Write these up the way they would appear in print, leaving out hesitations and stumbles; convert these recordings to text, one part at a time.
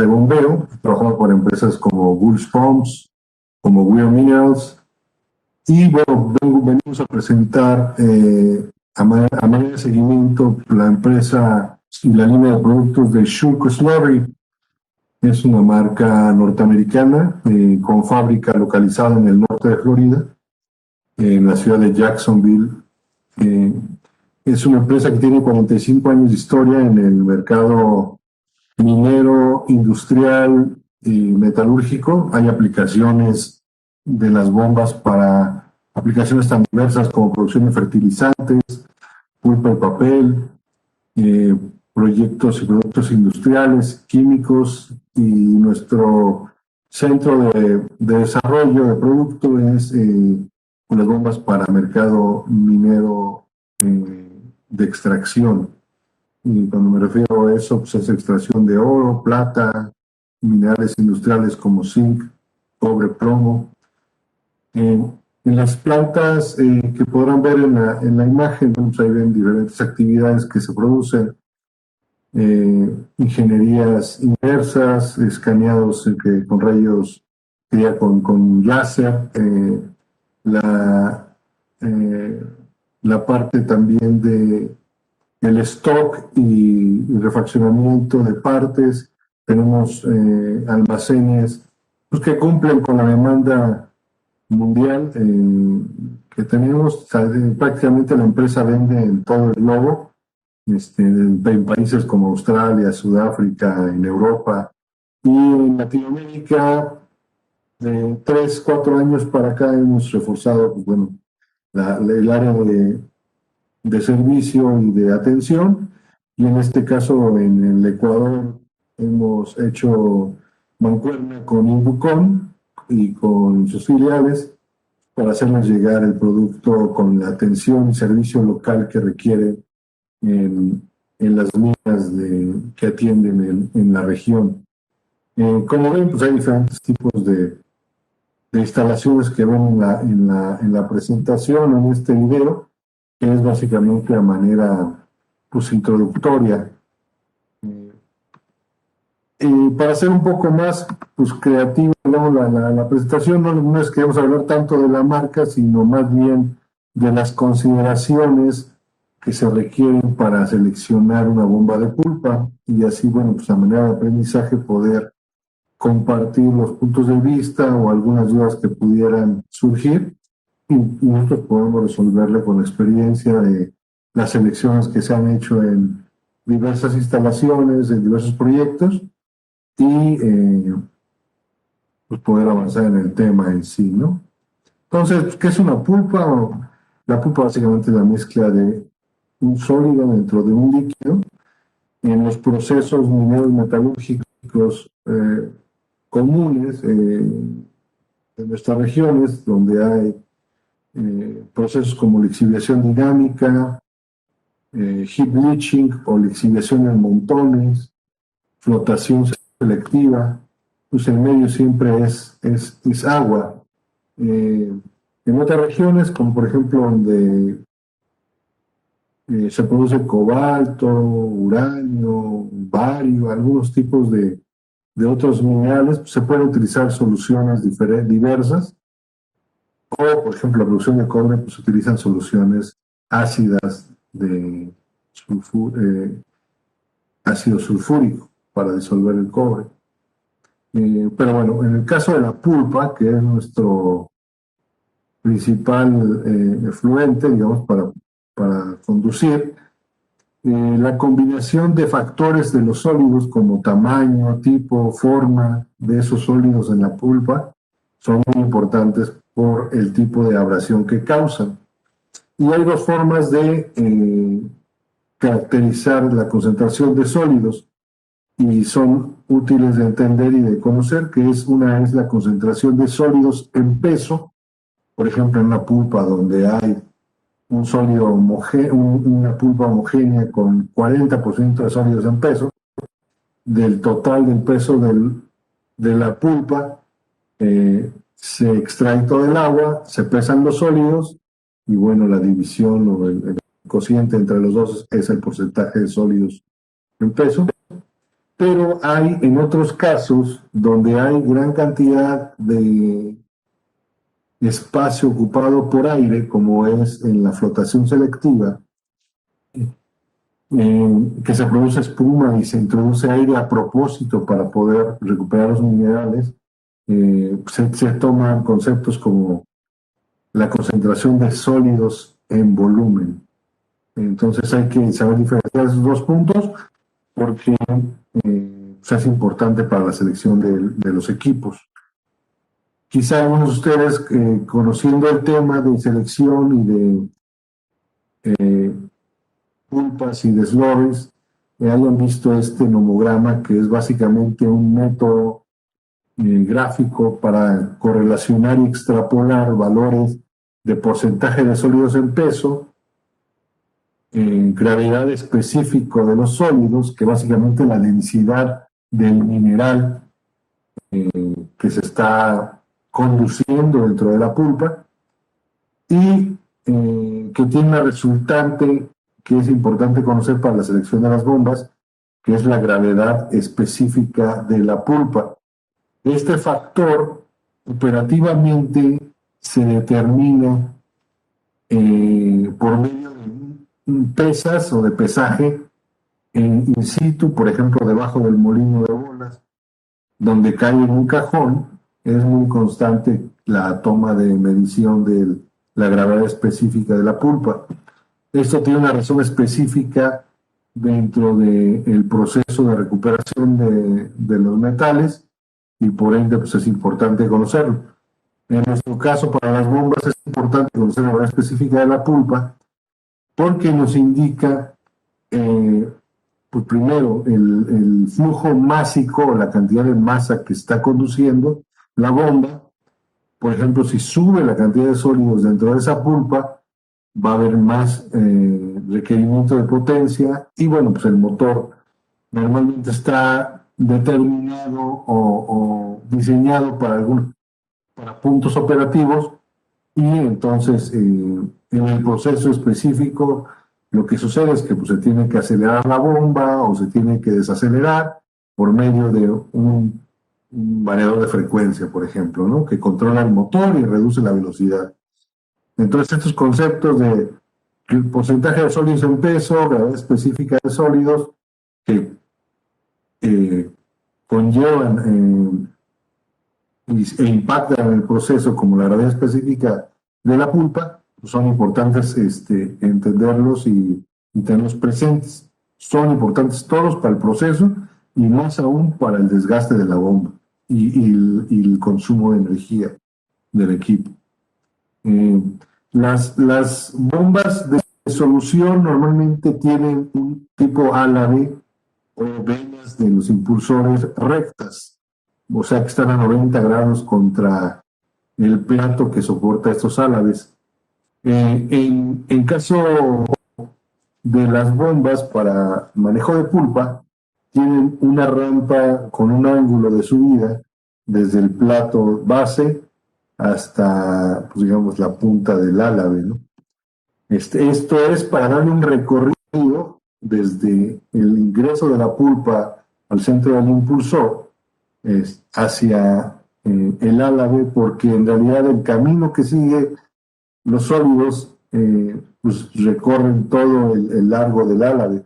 de bombeo. Trabajamos por empresas como Gulf Pumps, como Weir Minerals. Y bueno, venimos a presentar a manera de seguimiento la empresa y la línea de productos de Shulko Slurry. Es una marca norteamericana con fábrica localizada en el norte de Florida, en la ciudad de Jacksonville. Es una empresa que tiene 45 años de historia en el mercado minero, industrial y metalúrgico. Hay aplicaciones de las bombas para aplicaciones tan diversas como producción de fertilizantes, pulpa y papel, proyectos y productos industriales, químicos, y nuestro centro de desarrollo de producto es las bombas para mercado minero de extracción. Y cuando me refiero a eso, pues es extracción de oro, plata, minerales industriales como zinc, cobre, plomo. En las plantas que podrán ver en la imagen, pues ahí ven diferentes actividades que se producen. Ingenierías inversas, escaneados con rayos, con láser, la parte también de el stock y refaccionamiento de partes. Tenemos almacenes pues, que cumplen con la demanda mundial que tenemos. Prácticamente la empresa vende en todo el globo, en países como Australia, Sudáfrica, en Europa y en Latinoamérica. De 3, 4 años para acá hemos reforzado, pues, bueno, el área de servicio y de atención, y en este caso en el Ecuador hemos hecho mancuerna con Inducon y con sus filiales para hacerles llegar el producto con la atención y servicio local que requiere en las minas que atienden en la región. Como ven, pues hay diferentes tipos de instalaciones que ven en la presentación, en este video, que es básicamente a manera pues introductoria. Para ser un poco más pues creativo, la presentación no es que vamos a hablar tanto de la marca, sino más bien de las consideraciones que se requieren para seleccionar una bomba de pulpa, y así, bueno, pues a manera de aprendizaje poder compartir los puntos de vista o algunas dudas que pudieran surgir, y nosotros podemos resolverle con la experiencia de las selecciones que se han hecho en diversas instalaciones, en diversos proyectos, y pues poder avanzar en el tema en sí, ¿no? Entonces, ¿qué es una pulpa? La pulpa básicamente es la mezcla de un sólido dentro de un líquido. En los procesos mineros metalúrgicos comunes en nuestras regiones, donde hay procesos como lixiviación dinámica, heap leaching o lixiviación en montones, flotación selectiva, pues el medio siempre es agua. En otras regiones, como por ejemplo donde se produce cobalto, uranio, bario, algunos tipos de otros minerales, pues se pueden utilizar soluciones diversas. O, por ejemplo, la producción de cobre, pues se utilizan soluciones ácidas de ácido sulfúrico para disolver el cobre. Pero bueno, en el caso de la pulpa, que es nuestro principal efluente, digamos, para conducir, la combinación de factores de los sólidos como tamaño, tipo, forma de esos sólidos en la pulpa son muy importantes por el tipo de abrasión que causan. Y hay dos formas de caracterizar la concentración de sólidos, y son útiles de entender y de conocer, que una es la concentración de sólidos en peso. Por ejemplo, en una pulpa donde hay un sólido una pulpa homogénea con 40% de sólidos en peso, del total del peso de la pulpa, se extrae todo el agua, se pesan los sólidos, y bueno, la división o el cociente entre los dos es el porcentaje de sólidos en peso. Pero hay en otros casos donde hay gran cantidad de espacio ocupado por aire, como es en la flotación selectiva, que se produce espuma y se introduce aire a propósito para poder recuperar los minerales. Se toman conceptos como la concentración de sólidos en volumen. Entonces hay que saber diferenciar esos dos puntos porque es importante para la selección de los equipos. Quizá algunos de ustedes, conociendo el tema de selección y de pulpas y deslores, hayan visto este nomograma, que es básicamente un método gráfico para correlacionar y extrapolar valores de porcentaje de sólidos en peso, gravedad específico de los sólidos, que básicamente la densidad del mineral que se está conduciendo dentro de la pulpa, y que tiene una resultante que es importante conocer para la selección de las bombas, que es la gravedad específica de la pulpa. Este factor operativamente se determina por medio de pesas o de pesaje in situ, por ejemplo, debajo del molino de bolas, donde cae en un cajón. Es muy constante la toma de medición de la gravedad específica de la pulpa. Esto tiene una razón específica dentro del proceso de recuperación de los metales, y por ende pues es importante conocerlo. En nuestro caso, para las bombas es importante conocer la gravedad específica de la pulpa porque nos indica, pues primero, el flujo másico, la cantidad de masa que está conduciendo la bomba. Por ejemplo, si sube la cantidad de sólidos dentro de esa pulpa, va a haber más requerimiento de potencia, y bueno, pues el motor normalmente está determinado o diseñado para puntos operativos, y entonces en el proceso específico lo que sucede es que pues, se tiene que acelerar la bomba o se tiene que desacelerar por medio de un variador de frecuencia, por ejemplo, ¿no? Que controla el motor y reduce la velocidad. Entonces estos conceptos de el porcentaje de sólidos en peso, gravedad específica de sólidos, que conllevan e impactan en el proceso, como la gravedad específica de la pulpa, pues son importantes entenderlos y tenerlos presentes. Son importantes todos para el proceso, y más aún para el desgaste de la bomba y el consumo de energía del equipo. Las bombas de solución normalmente tienen un tipo álave o venas de los impulsores rectas, o sea que están a 90 grados contra el plato que soporta estos álaves. En caso de las bombas para manejo de pulpa, tienen una rampa con un ángulo de subida desde el plato base hasta, pues digamos, la punta del álave, ¿no? Esto es para darle un recorrido desde el ingreso de la pulpa al centro del impulsor hacia el álave, porque en realidad el camino que sigue los sólidos pues recorren todo el largo del álave,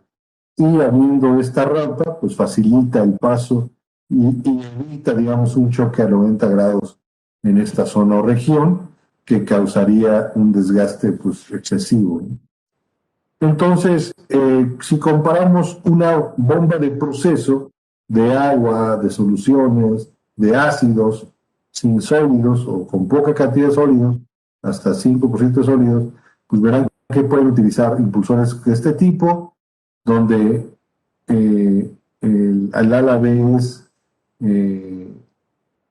y habiendo esta rampa pues facilita el paso y evita, digamos, un choque a 90 grados en esta zona o región que causaría un desgaste pues excesivo, ¿no? Entonces, si comparamos una bomba de proceso de agua, de soluciones, de ácidos, sin sólidos o con poca cantidad de sólidos, hasta 5% de sólidos, pues verán que pueden utilizar impulsores de este tipo, donde el álave es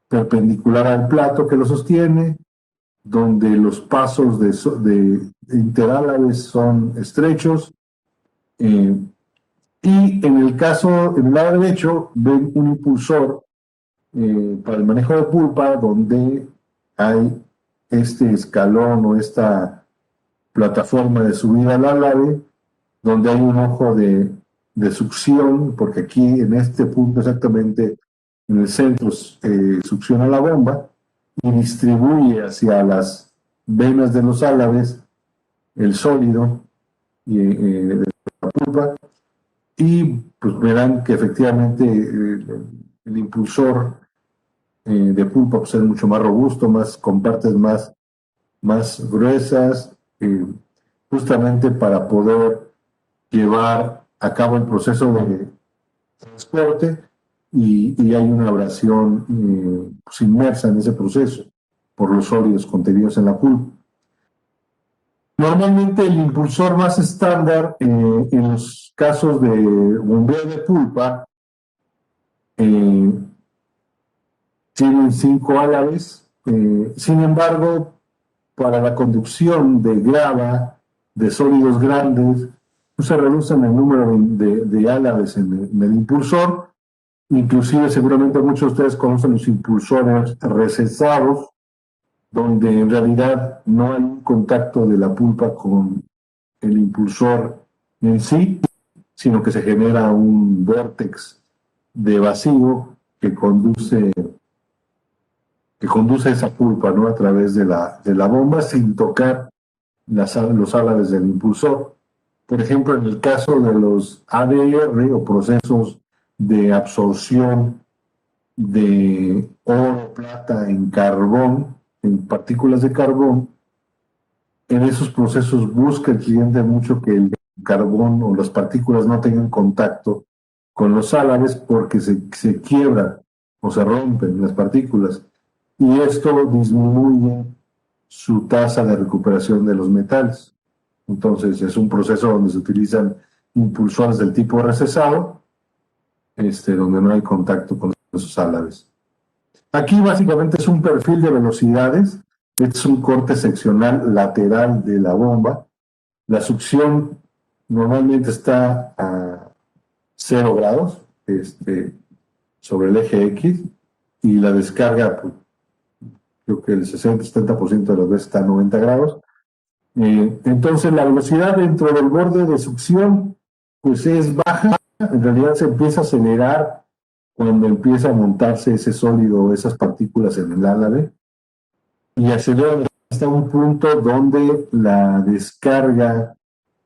perpendicular al plato que lo sostiene, donde los pasos de interálaves son estrechos, y en el lado derecho ven un impulsor para el manejo de pulpa, donde hay este escalón o esta plataforma de subida al álave, donde hay un ojo de de succión, porque aquí en este punto exactamente en el centro succiona la bomba y distribuye hacia las venas de los álabes el sólido de la pulpa, y pues verán que efectivamente el impulsor de pulpa pues, es mucho más robusto, con partes más gruesas, justamente para poder llevar a cabo el proceso de transporte, y hay una abrasión pues, inmersa en ese proceso por los sólidos contenidos en la pulpa. Normalmente el impulsor más estándar en los casos de bombeo de pulpa tienen 5 álabes. Sin embargo, para la conducción de grava, de sólidos grandes, pues se reducen el número de álabes en el impulsor. Inclusive seguramente muchos de ustedes conocen los impulsores recesados, donde en realidad no hay un contacto de la pulpa con el impulsor en sí, sino que se genera un vórtex de vacío que conduce esa pulpa, ¿no?, a través de la bomba sin tocar los álabes del impulsor. Por ejemplo, en el caso de los ADR o procesos de absorción de oro, plata en carbón, en partículas de carbón, en esos procesos busca el cliente mucho que el carbón o las partículas no tengan contacto con los álabes, porque se quiebran o se rompen las partículas, y esto disminuye su tasa de recuperación de los metales. Entonces es un proceso donde se utilizan impulsores del tipo recesado, donde no hay contacto con esos álabes. Aquí básicamente es un perfil de velocidades. Este es un corte seccional lateral de la bomba. La succión normalmente está a 0 grados sobre el eje X, y la descarga, pues, creo que el 60-70% de las veces está a 90 grados. Entonces la velocidad dentro del borde de succión pues es baja. En realidad se empieza a acelerar cuando empieza a montarse ese sólido, esas partículas en el álabe, y acelera hasta un punto donde la descarga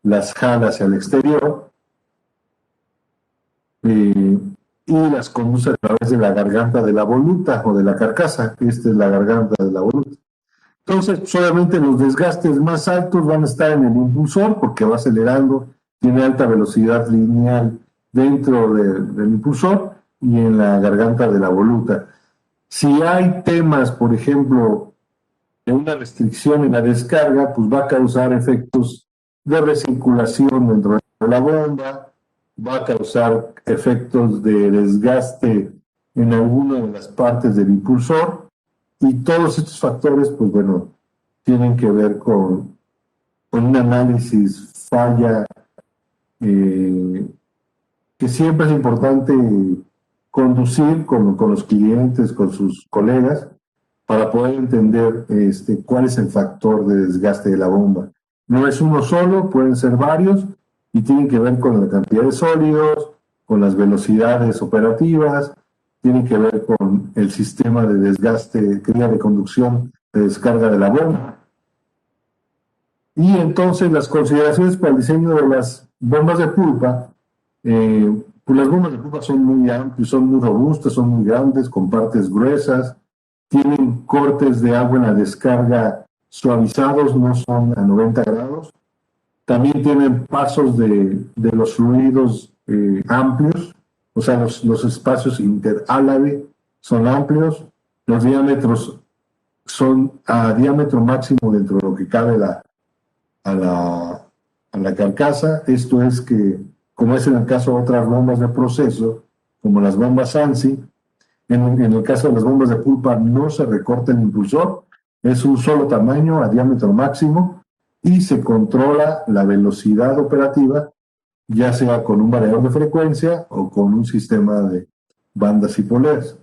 las jala hacia el exterior y las conduce a través de la garganta de la voluta o de la carcasa. Esta es la garganta de la voluta. Entonces, pues, obviamente los desgastes más altos van a estar en el impulsor, porque va acelerando, tiene alta velocidad lineal dentro del impulsor y en la garganta de la voluta. Si hay temas, por ejemplo, de una restricción en la descarga, pues va a causar efectos de recirculación dentro de la bomba, va a causar efectos de desgaste en alguna de las partes del impulsor, y todos estos factores, pues bueno, tienen que ver con un análisis falla que siempre es importante conducir con los clientes, con sus colegas, para poder entender cuál es el factor de desgaste de la bomba. No es uno solo, pueden ser varios, y tienen que ver con la cantidad de sólidos, con las velocidades operativas, tienen que ver con el sistema de desgaste, de conducción, de descarga de la bomba. Y entonces las consideraciones para el diseño de las bombas de pulpa, pues las bombas de pulpa son muy amplias, son muy robustas, son muy grandes, con partes gruesas, tienen cortes de agua en la descarga suavizados, no son a 90 grados. También tienen pasos de los fluidos amplios, o sea, los espacios interálave son amplios, los diámetros son a diámetro máximo dentro de lo que cabe a la carcasa. Esto es que, como es en el caso de otras bombas de proceso, como las bombas ANSI, en el caso de las bombas de pulpa no se recorta el impulsor, es un solo tamaño a diámetro máximo, y se controla la velocidad operativa, ya sea con un variador de frecuencia o con un sistema de bandas y poleas.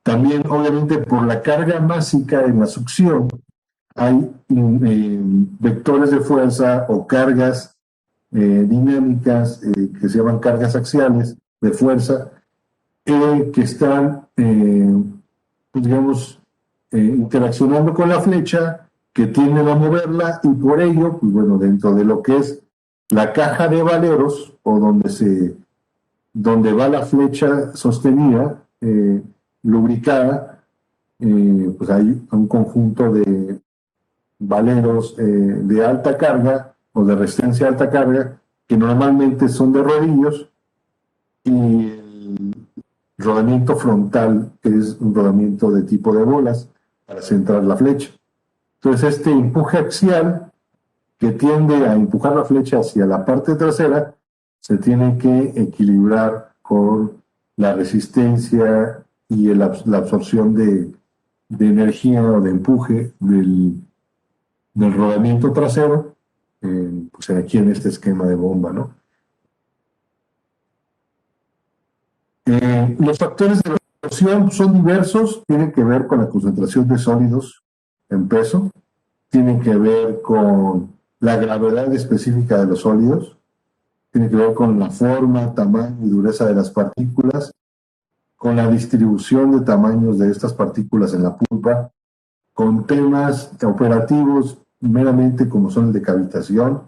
También, obviamente, por la carga másica en la succión, hay vectores de fuerza o cargas dinámicas que se llaman cargas axiales de fuerza, que están, pues digamos, interaccionando con la flecha, que tienden a moverla, y por ello, pues bueno, dentro de lo que es la caja de valeros, o donde va la flecha sostenida, lubricada, pues hay un conjunto de valeros de alta carga o de resistencia a alta carga, que normalmente son de rodillos, y el rodamiento frontal, que es un rodamiento de tipo de bolas para centrar la flecha. Entonces, este empuje axial, que tiende a empujar la flecha hacia la parte trasera, se tiene que equilibrar con la resistencia y la absorción de energía o de empuje del rodamiento trasero, pues aquí en este esquema de bomba, ¿no? Los factores de la erosión son diversos, tienen que ver con la concentración de sólidos en peso, tienen que ver con la gravedad específica de los sólidos, tiene que ver con la forma, tamaño y dureza de las partículas, con la distribución de tamaños de estas partículas en la pulpa, con temas operativos meramente como son el de cavitación,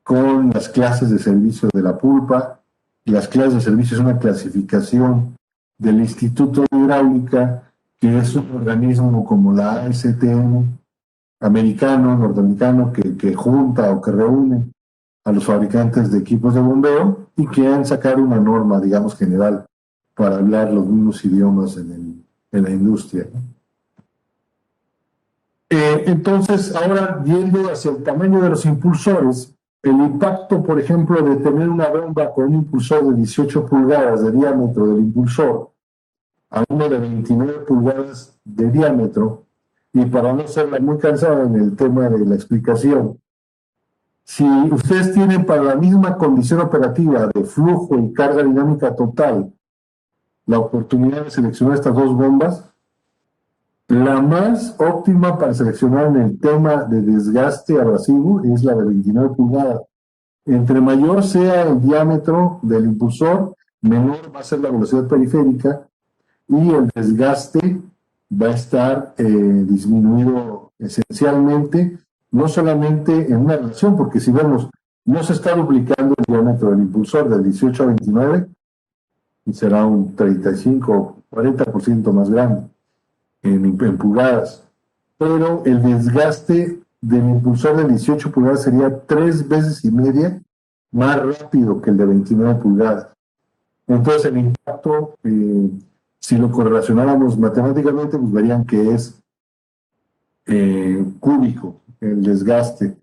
con las clases de servicio de la pulpa. Y las clases de servicio es una clasificación del Instituto de Hidráulica, que es un organismo como la ASTM americano, norteamericano, que junta o que reúne a los fabricantes de equipos de bombeo, y que han sacado una norma, digamos, general para hablar los mismos idiomas en la industria. Entonces, ahora yendo hacia el tamaño de los impulsores, el impacto, por ejemplo, de tener una bomba con un impulsor de 18 pulgadas de diámetro del impulsor a uno de 29 pulgadas de diámetro, y para no ser muy cansado en el tema de la explicación, si ustedes tienen para la misma condición operativa de flujo y carga dinámica total la oportunidad de seleccionar estas dos bombas, la más óptima para seleccionar en el tema de desgaste abrasivo es la de 29 pulgadas. Entre mayor sea el diámetro del impulsor, menor va a ser la velocidad periférica, y el desgaste va a estar disminuido esencialmente, no solamente en una relación, porque si vemos, no se está duplicando el diámetro del impulsor del 18 a 29, y será un 35 o 40% más grande en pulgadas, pero el desgaste del impulsor de 18 pulgadas sería 3 veces y media más rápido que el de 29 pulgadas. Entonces el impacto, si lo correlacionáramos matemáticamente, pues verían que es cúbico el desgaste.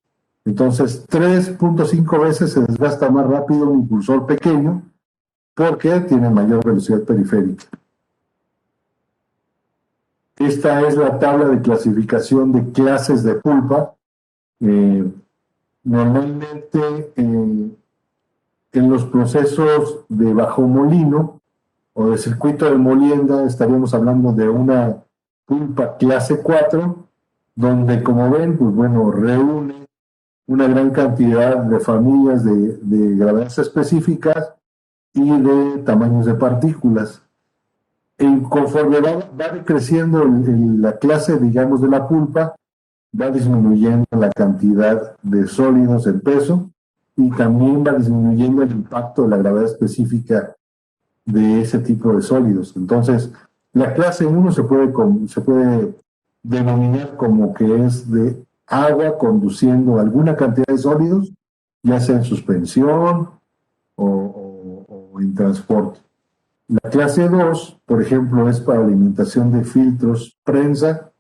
Entonces 3.5 veces se desgasta más rápido un impulsor pequeño, porque tiene mayor velocidad periférica. Esta es la tabla de clasificación de clases de pulpa. Normalmente en los procesos de bajo molino o de circuito de molienda estaríamos hablando de una pulpa clase 4, donde, como ven, pues bueno, reúne una gran cantidad de familias de gravedades específicas y de tamaños de partículas. Conforme va decreciendo la clase, digamos, de la pulpa, va disminuyendo la cantidad de sólidos en peso, y también va disminuyendo el impacto de la gravedad específica de ese tipo de sólidos. Entonces, la clase 1 se puede denominar como que es de agua conduciendo alguna cantidad de sólidos, ya sea en suspensión o en transporte. La clase 2, por ejemplo, es para alimentación de filtros prensa.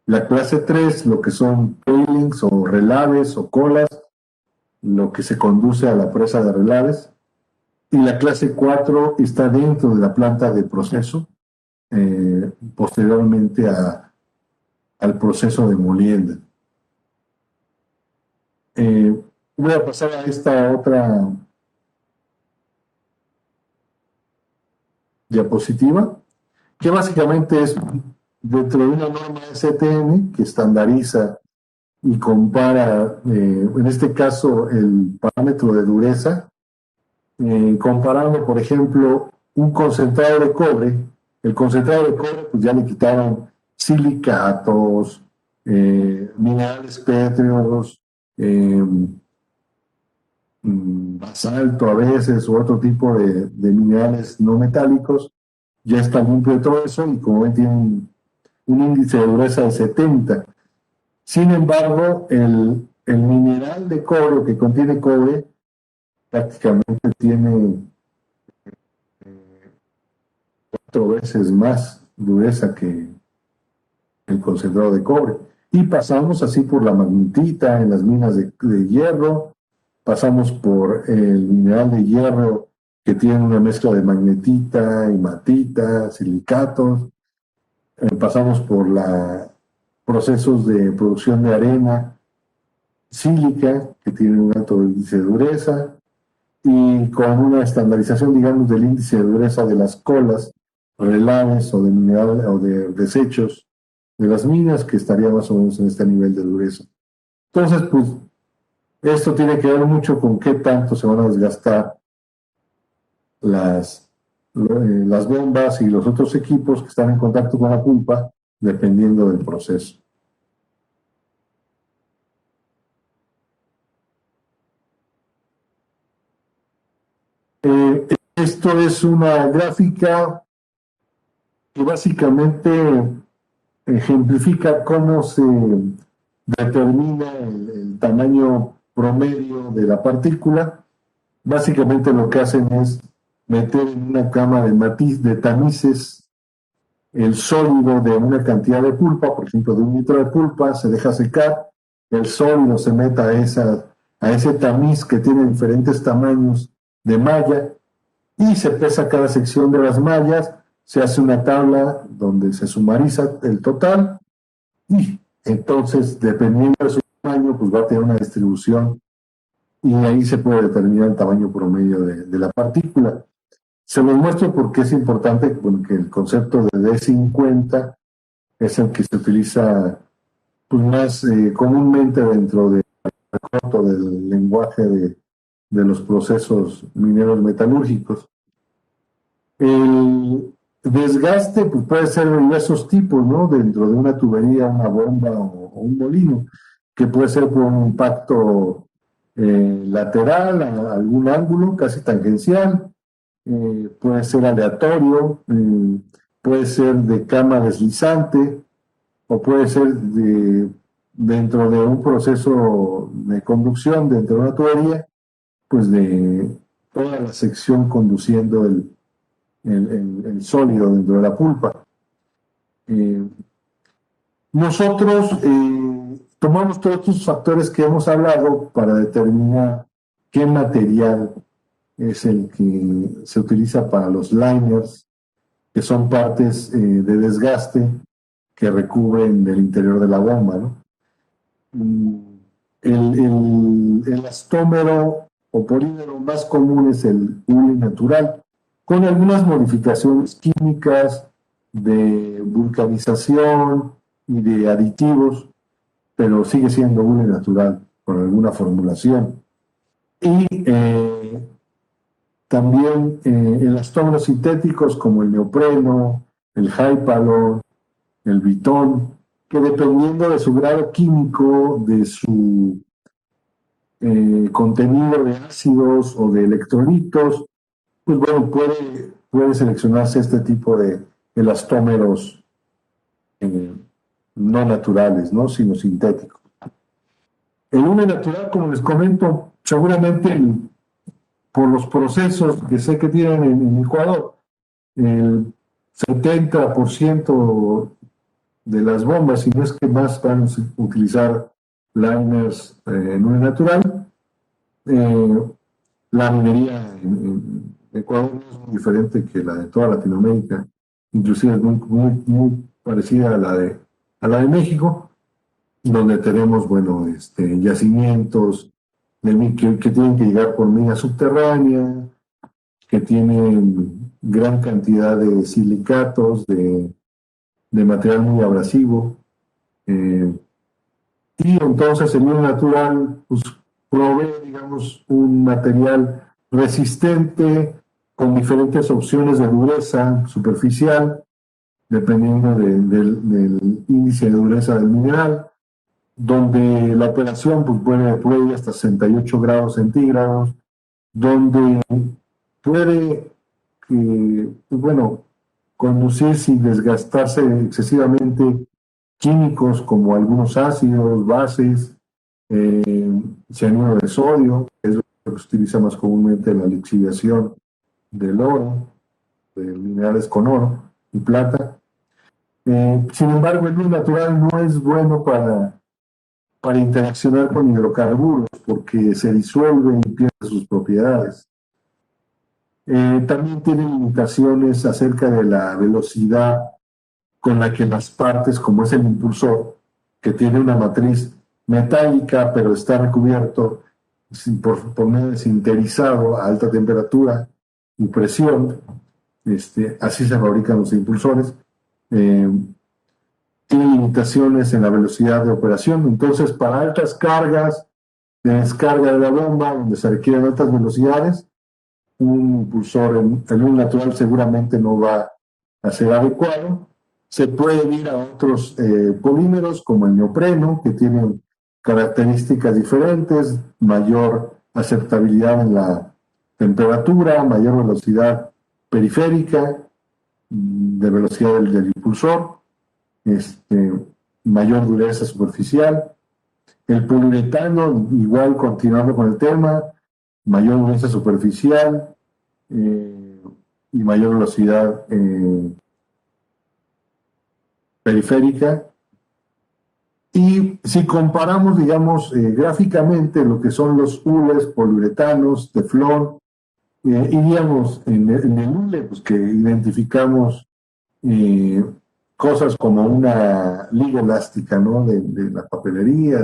La clase 3, lo que son tailings o relaves o colas, lo que se conduce a la presa de relaves. Y la clase 4 está dentro de la planta de proceso, posteriormente al proceso de molienda. Voy a pasar a esta otra diapositiva, que básicamente es dentro de una norma STM que estandariza y compara, en este caso, el parámetro de dureza, comparando, por ejemplo, un concentrado de cobre. El concentrado de cobre, pues ya le quitaron silicatos, minerales pétreos, basalto a veces, u otro tipo de minerales no metálicos. Ya está limpio de todo eso y como ven tiene un índice de dureza de 70. Sin embargo, el mineral de cobre que contiene cobre prácticamente tiene 4 veces más dureza que el concentrado de cobre. Y pasamos así por la magnetita en las minas de hierro, pasamos por el mineral de hierro que tiene una mezcla de magnetita, hematita, silicatos, pasamos por procesos de producción de arena sílica que tiene un alto índice de dureza y con una estandarización, digamos, del índice de dureza de las colas, relaves o de mineral o de desechos de las minas, que estaría más o menos en este nivel de dureza. Entonces, pues, esto tiene que ver mucho con qué tanto se van a desgastar las bombas y los otros equipos que están en contacto con la pulpa, dependiendo del proceso. Esto es una gráfica que básicamente ejemplifica cómo se determina el tamaño promedio de la partícula. Básicamente lo que hacen es meter en una cama de tamices el sólido de una cantidad de pulpa, por ejemplo, de 1 litro de pulpa, se deja secar, el sólido se mete a ese tamiz que tiene diferentes tamaños de malla y se pesa cada sección de las mallas, se hace una tabla donde se sumariza el total y entonces, dependiendo de su tamaño, pues va a tener una distribución y ahí se puede determinar el tamaño promedio de la partícula. Se los muestro porque es importante, bueno, que el concepto de D50 es el que se utiliza pues, más comúnmente dentro del lenguaje de los procesos mineros metalúrgicos. El desgaste pues, puede ser de diversos tipos, ¿no? Dentro de una tubería, una bomba o un molino, que puede ser por un impacto lateral a algún ángulo, casi tangencial, puede ser aleatorio, puede ser de cama deslizante o puede ser dentro de un proceso de conducción dentro de una tubería, pues de toda la sección conduciendo el sólido dentro de la pulpa. Nosotros tomamos todos estos factores que hemos hablado para determinar qué material es el que se utiliza para los liners, que son partes de desgaste que recubren del interior de la bomba, ¿no? El elastómero o polímero más común es el hule natural, con algunas modificaciones químicas de vulcanización y de aditivos, pero sigue siendo hule natural con alguna formulación. Y también elastómeros sintéticos como el neopreno, el Hypalon, el Vitón, que dependiendo de su grado químico, de su contenido de ácidos o de electrolitos, pues bueno, puede seleccionarse este tipo de elastómeros no naturales, ¿no? Sino sintéticos. El hule natural, como les comento, seguramente por los procesos que sé que tienen en Ecuador, el 70% de las bombas, si no es que más, van a utilizar liners en hule natural. La minería en Ecuador no es muy diferente que la de toda Latinoamérica, inclusive es muy parecida a la de México, donde tenemos, bueno, yacimientos que tienen que llegar por mina subterránea, que tienen gran cantidad de silicatos, de material muy abrasivo, y entonces el hilo natural pues, provee, digamos, un material resistente con diferentes opciones de dureza superficial, dependiendo del índice de dureza del mineral, donde la operación pues, puede ir hasta 68 grados centígrados, donde puede, bueno, conducir sin desgastarse excesivamente químicos como algunos ácidos, bases, cianuro de sodio, que es lo que se utiliza más comúnmente en la lixiviación del oro, de minerales con oro y plata. Sin embargo, el luz natural no es bueno para interaccionar con hidrocarburos porque se disuelve y pierde sus propiedades. También tiene limitaciones acerca de la velocidad con la que las partes, como es el impulsor, que tiene una matriz metálica, pero está recubierto por medio de sinterizado a alta temperatura y presión, así se fabrican los impulsores, tiene limitaciones en la velocidad de operación. Entonces, para altas cargas de descarga de la bomba, donde se requieren altas velocidades, un impulsor en luz natural seguramente no va a ser adecuado. Se pueden ir a otros polímeros como el neopreno, que tienen características diferentes, mayor aceptabilidad en la temperatura, mayor velocidad periférica, de velocidad del impulsor, mayor dureza superficial. El poliuretano, igual continuando con el tema, mayor dureza superficial y mayor velocidad periférica. Y si comparamos, digamos, gráficamente lo que son los hules, poliuretanos, teflón, iríamos en el hule, pues que identificamos cosas como una liga elástica, ¿no? De la papelería,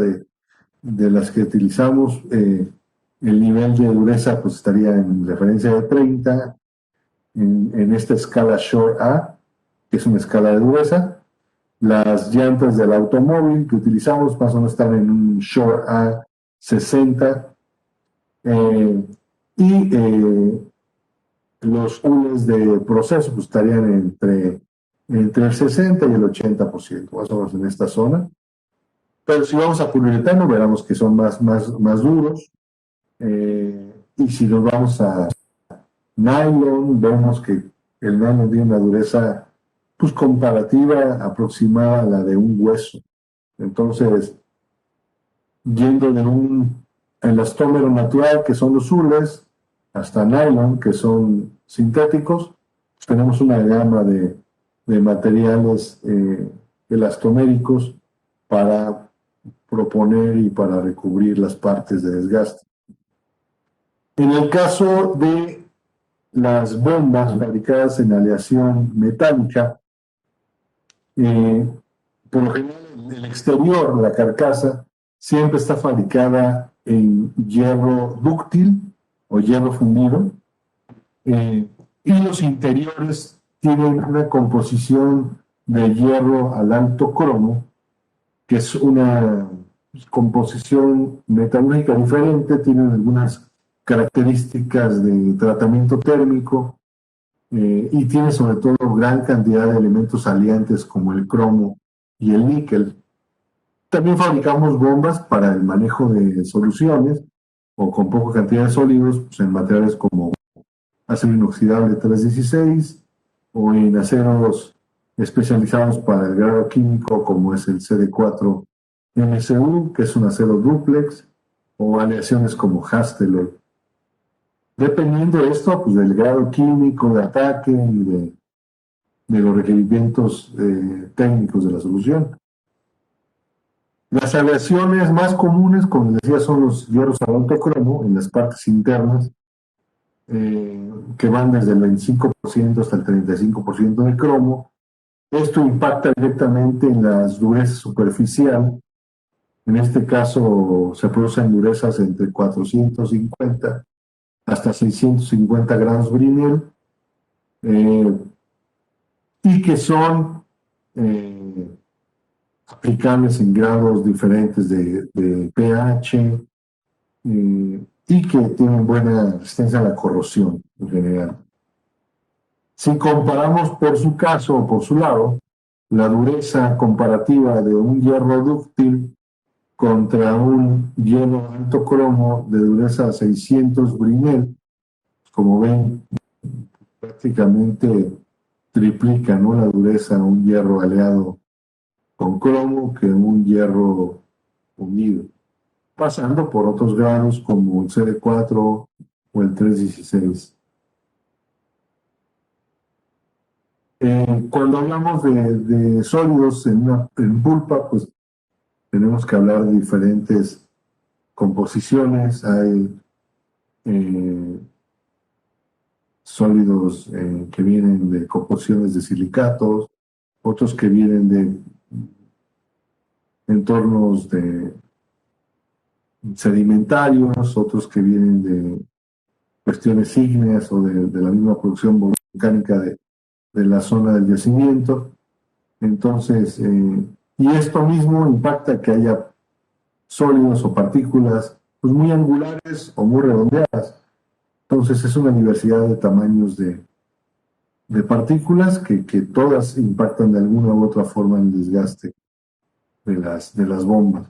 de las que utilizamos, el nivel de dureza pues estaría en referencia de 30, en esta escala Shore A, que es una escala de dureza. Las llantas del automóvil que utilizamos más o menos están en un Shore A 60, y los hules de proceso pues, estarían entre el 60 y el 80%, más o menos en esta zona. Pero si vamos a poliuretano, veremos que son más duros. Y si nos vamos a nylon, vemos que el nylon tiene una dureza pues, comparativa aproximada a la de un hueso. Entonces, yendo de un elastómero natural, que son los hules, hasta nylon, que son sintéticos, pues tenemos una gama de materiales elastoméricos para proponer y para recubrir las partes de desgaste. En el caso de las bombas fabricadas en aleación metálica, por lo general el exterior, la carcasa, siempre está fabricada en hierro dúctil o hierro fundido, y los interiores tienen una composición de hierro al alto cromo, que es una composición metalúrgica diferente, tienen algunas características de tratamiento térmico, y tiene sobre todo gran cantidad de elementos aliantes como el cromo y el níquel. También fabricamos bombas para el manejo de soluciones o con poca cantidad de sólidos, pues en materiales como acero inoxidable 316 o en aceros especializados para el grado químico como es el CD4 MSU, que es un acero dúplex, o aleaciones como Hastelloy. Dependiendo de esto, pues del grado químico de ataque y de los requerimientos técnicos de la solución. Las aleaciones más comunes, como les decía, son los hierros al alto cromo en las partes internas, que van desde el 25% hasta el 35% de cromo. Esto impacta directamente en la dureza superficial. En este caso se producen durezas entre 450 hasta 650 grados Brinell, y que son aplicables en grados diferentes de pH, y que tienen buena resistencia a la corrosión en general. Si comparamos por su caso o por su lado, la dureza comparativa de un hierro dúctil contra un hierro alto cromo de dureza 600 Brinell, como ven, prácticamente triplica, ¿no?, la dureza de un hierro aleado con cromo que un hierro unido, pasando por otros grados como el CD4 o el 316. Cuando hablamos de sólidos en pulpa, pues tenemos que hablar de diferentes composiciones. Hay sólidos que vienen de composiciones de silicatos, otros que vienen de entornos sedimentarios, otros que vienen de cuestiones ígneas o de la misma producción volcánica de la zona del yacimiento. Entonces, y esto mismo impacta que haya sólidos o partículas pues muy angulares o muy redondeadas. Entonces es una diversidad de tamaños de partículas que todas impactan de alguna u otra forma en el desgaste de las bombas.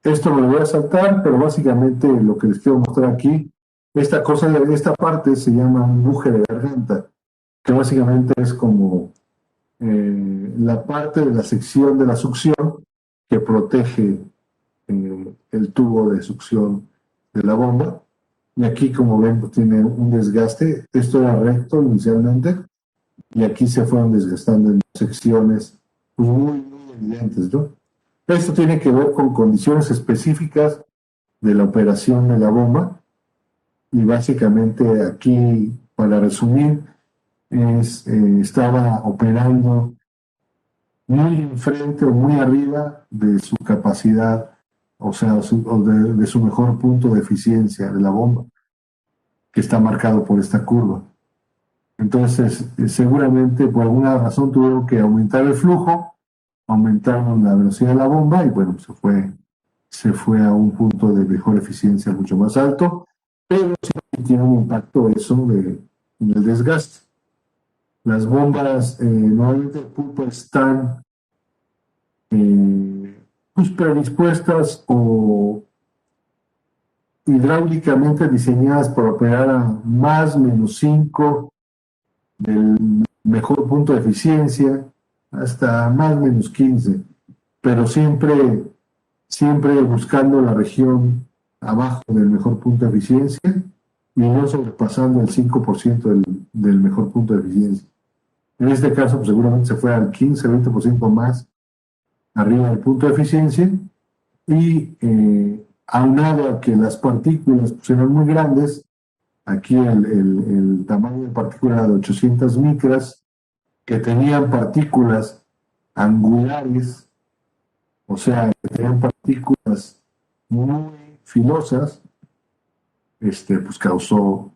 Esto me lo voy a saltar, pero básicamente lo que les quiero mostrar aquí, esta parte se llama un buje de garganta, que básicamente es como la parte de la sección de la succión que protege el tubo de succión de la bomba. Y aquí, como ven, pues tiene un desgaste. Esto era recto inicialmente, y aquí se fueron desgastando en secciones pues, muy evidentes, ¿no? Esto tiene que ver con condiciones específicas de la operación de la bomba, y básicamente aquí, para resumir, estaba operando muy enfrente o muy arriba de su capacidad, o sea, de su mejor punto de eficiencia de la bomba, que está marcado por esta curva. Entonces, seguramente por alguna razón tuvieron que aumentar el flujo, aumentaron la velocidad de la bomba y bueno, se fue a un punto de mejor eficiencia mucho más alto, pero sí tiene un impacto eso en el desgaste. Las bombas normalmente de pulpa están pues predispuestas o hidráulicamente diseñadas para operar a más menos 5 del mejor punto de eficiencia hasta más menos 15, pero siempre buscando la región abajo del mejor punto de eficiencia y no sobrepasando el 5% del mejor punto de eficiencia. En este caso, pues, seguramente se fue al 15-20% más arriba del punto de eficiencia, y aunado a que las partículas pues, eran muy grandes, aquí el tamaño de partícula era de 800 micras, que tenían partículas angulares, o sea, que tenían partículas muy filosas, pues causó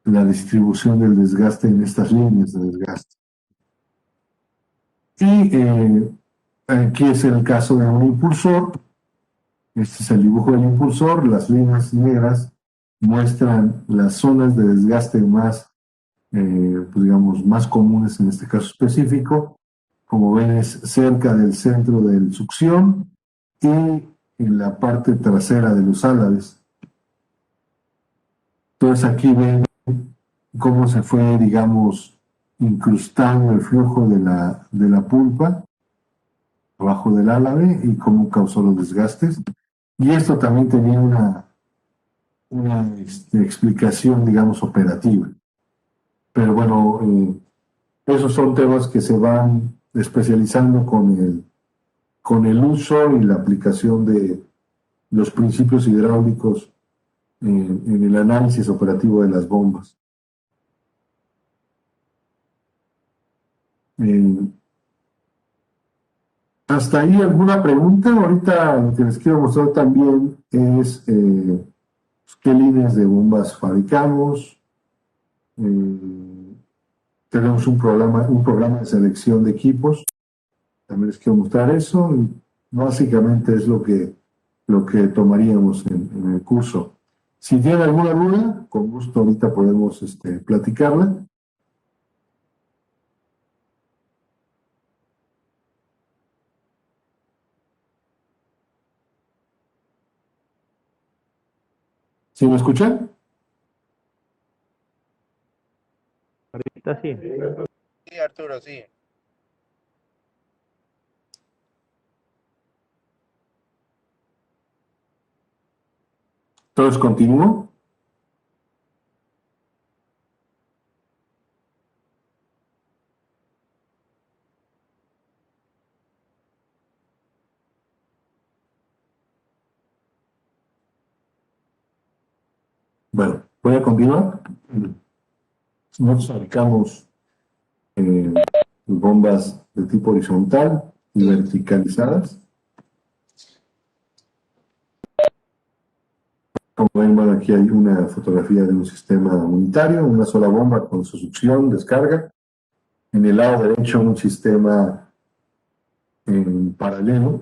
la distribución del desgaste en estas líneas de desgaste. Y aquí es el caso de un impulsor. Este es el dibujo del impulsor. Las líneas negras muestran las zonas de desgaste más, pues digamos, más comunes en este caso específico. Como ven, es cerca del centro de succión y en la parte trasera de los álabes. Entonces aquí ven cómo se fue, digamos, incrustando el flujo de la pulpa abajo del álave y cómo causó los desgastes. Y esto también tenía una explicación, digamos, operativa. Pero bueno, esos son temas que se van especializando con el uso y la aplicación de los principios hidráulicos en el análisis operativo de las bombas. ¿Hasta ahí alguna pregunta? Ahorita lo que les quiero mostrar también es qué líneas de bombas fabricamos. Tenemos un programa de selección de equipos También les quiero mostrar eso. Y básicamente es lo que tomaríamos en el curso. Si tienen alguna duda, con gusto ahorita podemos platicarla. ¿Sí me escuchan? Ahorita sí. Sí, Arturo, sí. Entonces, continúo. Bueno, voy a continuar. Nosotros fabricamos bombas de tipo horizontal y verticalizadas. Como ven, bueno, aquí hay una fotografía de un sistema unitario, una sola bomba con su succión, descarga. En el lado derecho, un sistema en paralelo.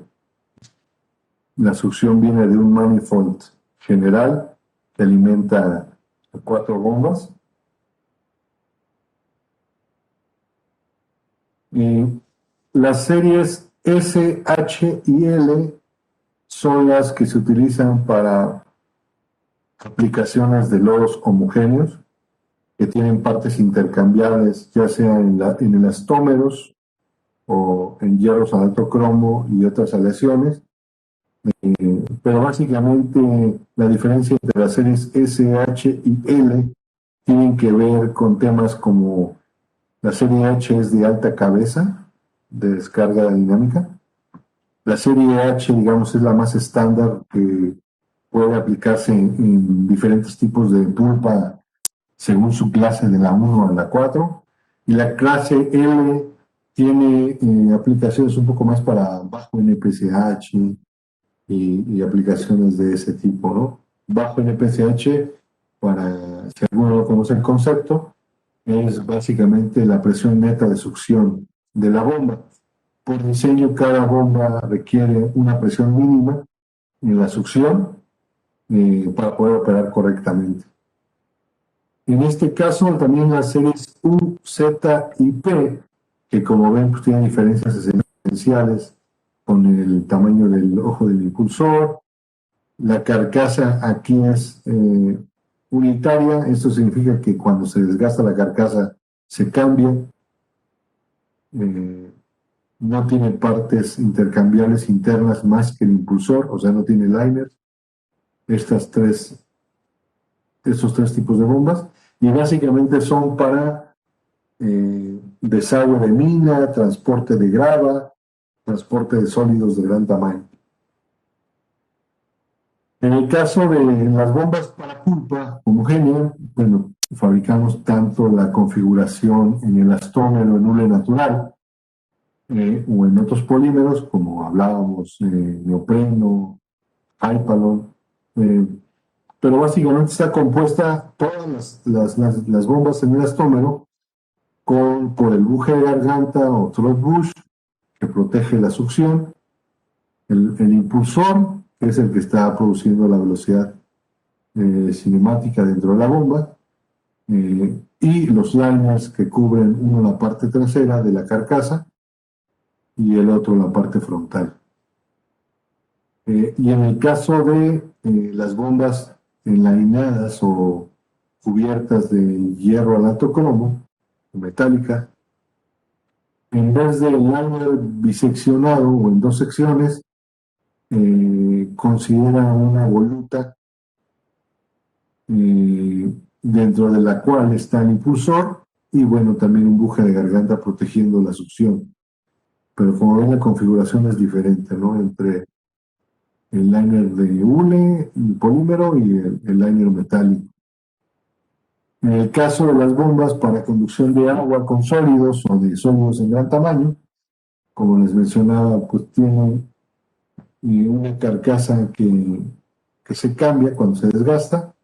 La succión viene de un manifold general que alimenta 4 bombas. Y las series S, H y L son las que se utilizan para aplicaciones de lodos homogéneos que tienen partes intercambiables, ya sea en elastómeros o en hierros al alto cromo y otras aleaciones. Pero básicamente la diferencia entre las series S, H y L tienen que ver con temas como la serie H es de alta cabeza, de descarga dinámica. La serie H, digamos, es la más estándar que puede aplicarse en diferentes tipos de pulpa según su clase de la 1 a la 4. Y la clase L tiene aplicaciones un poco más para bajo NPCH y aplicaciones de ese tipo, ¿no? Bajo NPCH, para si alguno no conoce el concepto, es básicamente la presión neta de succión de la bomba. Por diseño, cada bomba requiere una presión mínima en la succión para poder operar correctamente. En este caso, también las series U, Z y P, que como ven, pues tienen diferencias esenciales con el tamaño del ojo del impulsor. La carcasa aquí es unitaria. Esto significa que cuando se desgasta la carcasa se cambia. No tiene partes intercambiables internas más que el impulsor, o sea, no tiene liners. Estos tres tipos de bombas, y básicamente son para desagüe de mina, transporte de grava, transporte de sólidos de gran tamaño. En el caso de las bombas para pulpa homogénea, bueno, fabricamos tanto la configuración en elastómero en hule natural o en otros polímeros, como hablábamos, neopreno, Hypalon, pero básicamente está compuesta todas las bombas en elastómero por el buje de garganta o throat bush, que protege la succión, el impulsor, que es el que está produciendo la velocidad cinemática dentro de la bomba, y los liners que cubren uno la parte trasera de la carcasa y el otro la parte frontal. Y en el caso de las bombas enlainadas o cubiertas de hierro al alto cromo, metálica, en vez de liner biseccionado o en 2 secciones, considera una voluta dentro de la cual está el impulsor y bueno, también un buje de garganta protegiendo la succión. Pero como ven, la configuración es diferente, ¿no? Entre el liner de hule, el polímero y el liner metálico. En el caso de las bombas para conducción de agua con sólidos o de sólidos en gran tamaño, como les mencionaba, pues tienen una carcasa que se cambia cuando se desgasta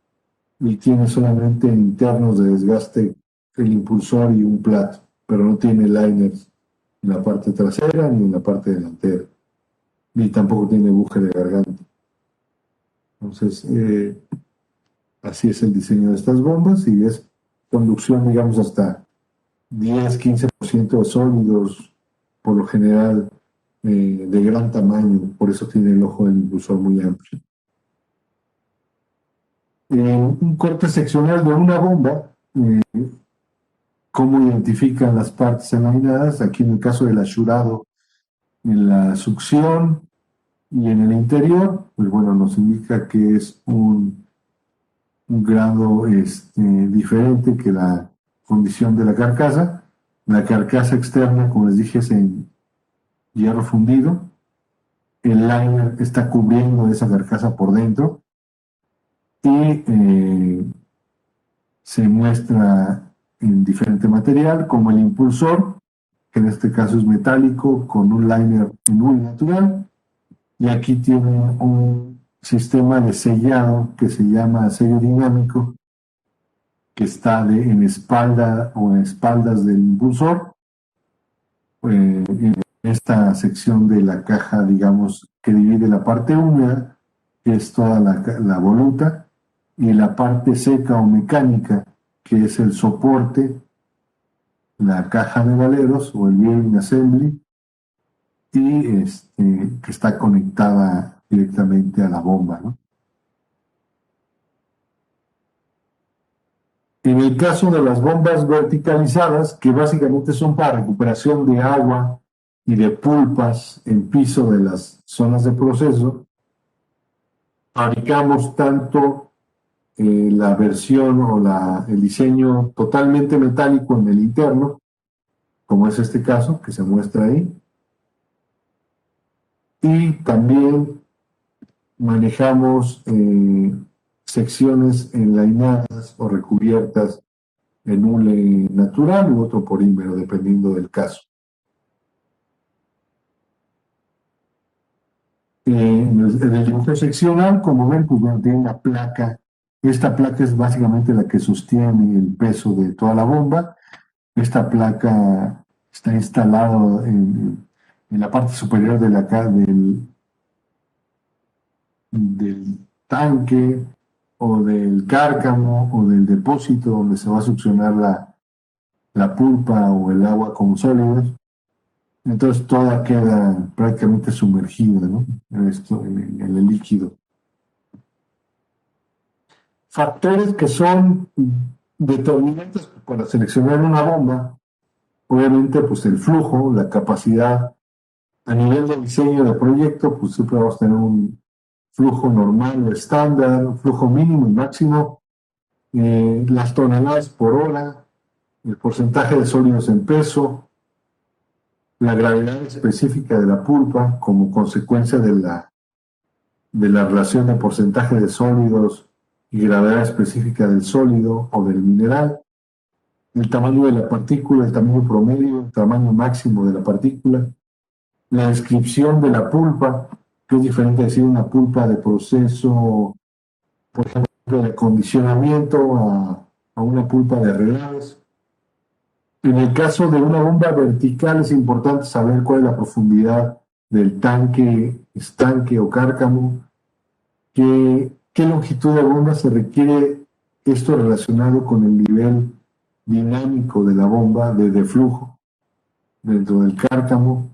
y tiene solamente internos de desgaste el impulsor y un plato, pero no tiene liners en la parte trasera ni en la parte delantera, ni tampoco tiene buje de garganta. Entonces, así es el diseño de estas bombas y es conducción, digamos, hasta 10-15% de sólidos, por lo general de gran tamaño, por eso tiene el ojo del impulsor muy amplio. Un corte seccional de una bomba, ¿cómo identifican las partes enlaminadas? Aquí en el caso del ashurado, en la succión y en el interior, pues bueno, nos indica que es un grado diferente que la condición de la carcasa. La carcasa externa, como les dije, es en hierro fundido. El liner está cubriendo esa carcasa por dentro y se muestra en diferente material, como el impulsor, que en este caso es metálico, con un liner en hule natural, y aquí tiene un sistema de sellado que se llama sello dinámico, que está en espalda o en espaldas del impulsor, en esta sección de la caja, digamos, que divide la parte húmeda, que es toda la voluta, y la parte seca o mecánica, que es el soporte, la caja de valeros o el bearing assembly, y que está conectada directamente a la bomba, ¿no? En el caso de las bombas verticalizadas, que básicamente son para recuperación de agua y de pulpas en piso de las zonas de proceso, fabricamos tanto la versión o el diseño totalmente metálico en el interno, como es este caso que se muestra ahí, y también manejamos secciones enlainadas o recubiertas en hule natural u otro polímero, dependiendo del caso. En el dibujo seccional, como ven, pues bueno, tiene una placa. Esta placa es básicamente la que sostiene el peso de toda la bomba. Esta placa está instalada en la parte superior de del tanque o del cárcamo o del depósito donde se va a succionar la pulpa o el agua como sólidos. Entonces toda queda prácticamente sumergida, ¿no? En el líquido. Factores que son determinantes para seleccionar una bomba, obviamente pues el flujo, la capacidad. A nivel de diseño de proyecto, pues siempre vamos a tener un flujo normal o estándar, un flujo mínimo y máximo, las toneladas por hora, el porcentaje de sólidos en peso, la gravedad específica de la pulpa como consecuencia de la relación de porcentaje de sólidos y gravedad específica del sólido o del mineral, el tamaño de la partícula, el tamaño promedio, el tamaño máximo de la partícula, la descripción de la pulpa, que es diferente a decir una pulpa de proceso, por ejemplo, de acondicionamiento a una pulpa de relaves. En el caso de una bomba vertical es importante saber cuál es la profundidad del tanque, estanque o cárcamo, qué longitud de bomba se requiere, esto relacionado con el nivel dinámico de la bomba de flujo dentro del cárcamo,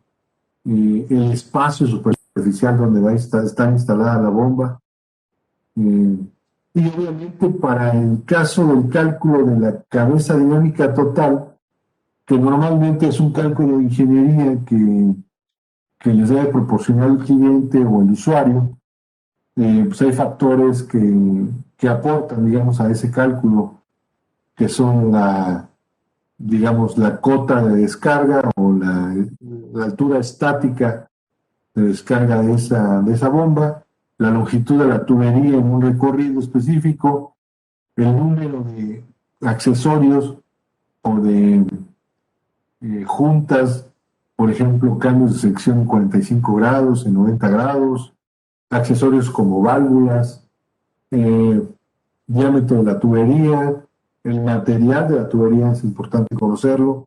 el espacio superficial donde va a estar instalada la bomba, y obviamente para el caso del cálculo de la cabeza dinámica total, que normalmente es un cálculo de ingeniería que les debe proporcionar el cliente o el usuario, pues hay factores que aportan, digamos, a ese cálculo, que son digamos, la cota de descarga o la altura estática de descarga de esa bomba, la longitud de la tubería en un recorrido específico, el número de accesorios o de juntas, por ejemplo, cambios de sección en 45 grados, en 90 grados, accesorios como válvulas, diámetro de la tubería, el material de la tubería es importante conocerlo.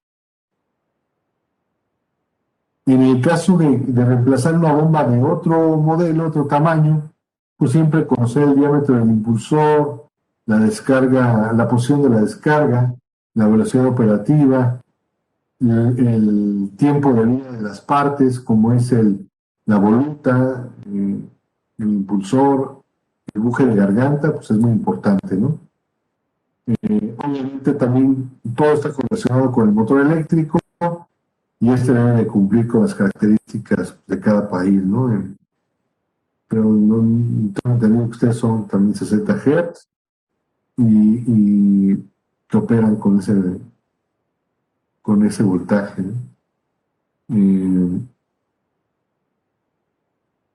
En el caso de reemplazar una bomba de otro modelo, otro tamaño, pues siempre conocer el diámetro del impulsor, la descarga, la posición de la descarga, la velocidad operativa, el tiempo de vida de las partes, como es la voluta, el impulsor, el buje de garganta, pues es muy importante, ¿no? Obviamente también todo está relacionado con el motor eléctrico y este debe de cumplir con las características de cada país, ¿no? Pero no tengo entendido que ustedes son también 60 Hz y que operan con ese voltaje, ¿no?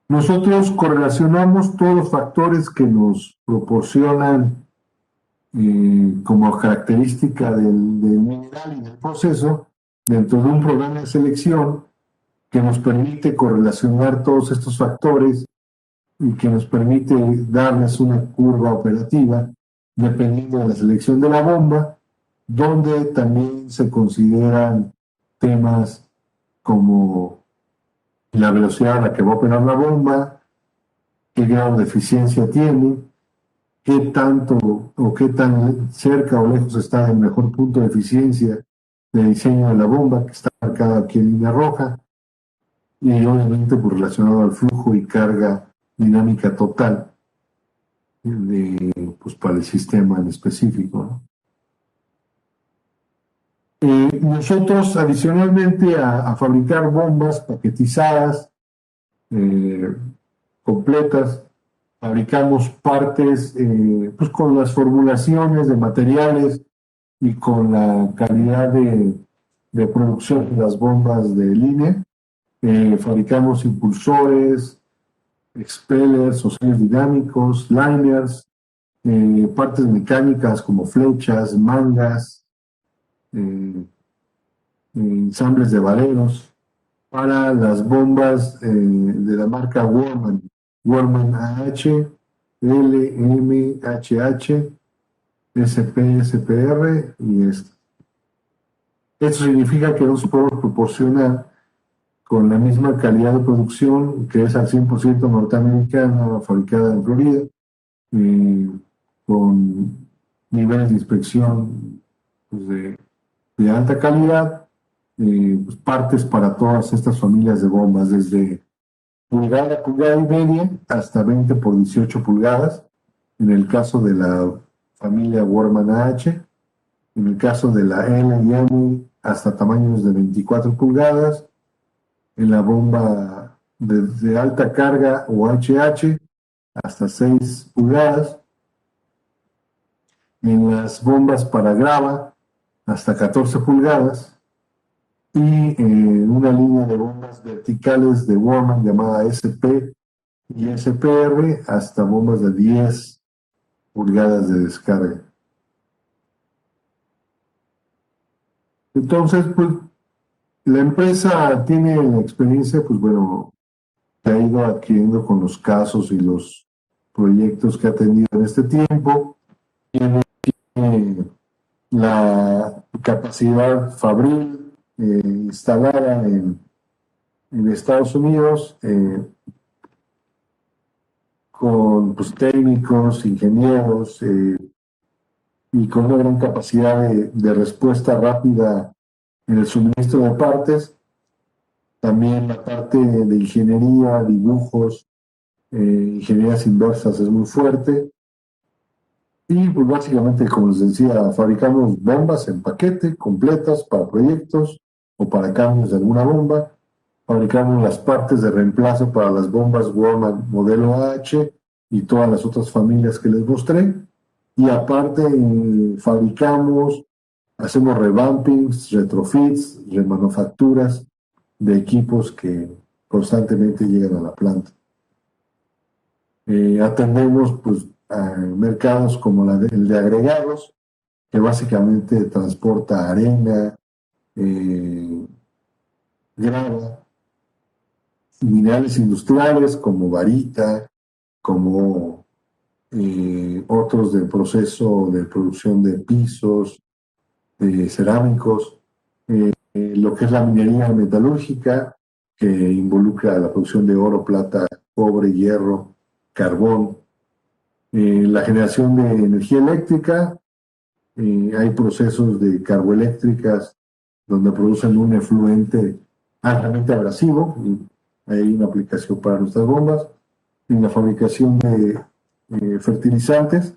Nosotros correlacionamos todos los factores que nos proporcionan como característica del mineral y del proceso dentro de un programa de selección que nos permite correlacionar todos estos factores y que nos permite darles una curva operativa dependiendo de la selección de la bomba, donde también se consideran temas como la velocidad a la que va a operar la bomba, qué grado de eficiencia tiene, qué tanto o qué tan cerca o lejos está del mejor punto de eficiencia de diseño de la bomba, que está marcada aquí en línea roja, y obviamente pues, relacionado al flujo y carga dinámica total pues, para el sistema en específico, ¿no? Nosotros, adicionalmente a fabricar bombas paquetizadas, completas, fabricamos partes pues con las formulaciones de materiales y con la calidad de producción de las bombas de línea. Fabricamos impulsores, expellers o sellos dinámicos, liners, partes mecánicas como flechas, mangas, ensambles de valeros para las bombas de la marca Worman, Worman AH, LMHH, SP, SPR y esto. Esto significa que nos podemos proporcionar con la misma calidad de producción, que es al 100% norteamericana, fabricada en Florida, con niveles de inspección pues, de alta calidad, pues, partes para todas estas familias de bombas, desde pulgada y media hasta 20 por 18 pulgadas, en el caso de la familia Worman AH, en el caso de la L y M hasta tamaños de 24 pulgadas, en la bomba de alta carga o HH hasta 6 pulgadas, en las bombas para grava hasta 14 pulgadas y una línea de bombas verticales de Worman llamada SP y SPR hasta bombas de 10 pulgadas de descarga. Entonces, pues, la empresa tiene la experiencia, pues bueno, que ha ido adquiriendo con los casos y los proyectos que ha tenido en este tiempo. Tiene la capacidad fabril instalada en Estados Unidos, con pues, técnicos, ingenieros, y con una gran capacidad de respuesta rápida en el suministro de partes. También la parte de ingeniería, dibujos, ingenierías inversas es muy fuerte. Y pues básicamente, como les decía, fabricamos bombas en paquete, completas para proyectos o para cambios de alguna bomba. Fabricamos las partes de reemplazo para las bombas Worman modelo AH y todas las otras familias que les mostré. Y aparte fabricamos, hacemos revampings, retrofits, remanufacturas de equipos que constantemente llegan a la planta. Atendemos pues, a mercados como el de agregados, que básicamente transporta arena, grava, minerales industriales como varita, como otros del proceso de producción de pisos, de cerámicos, lo que es la minería metalúrgica, que involucra la producción de oro, plata, cobre, hierro, carbón, la generación de energía eléctrica. Hay procesos de carboeléctricas donde producen un efluente altamente abrasivo y hay una aplicación para nuestras bombas. En la fabricación de fertilizantes,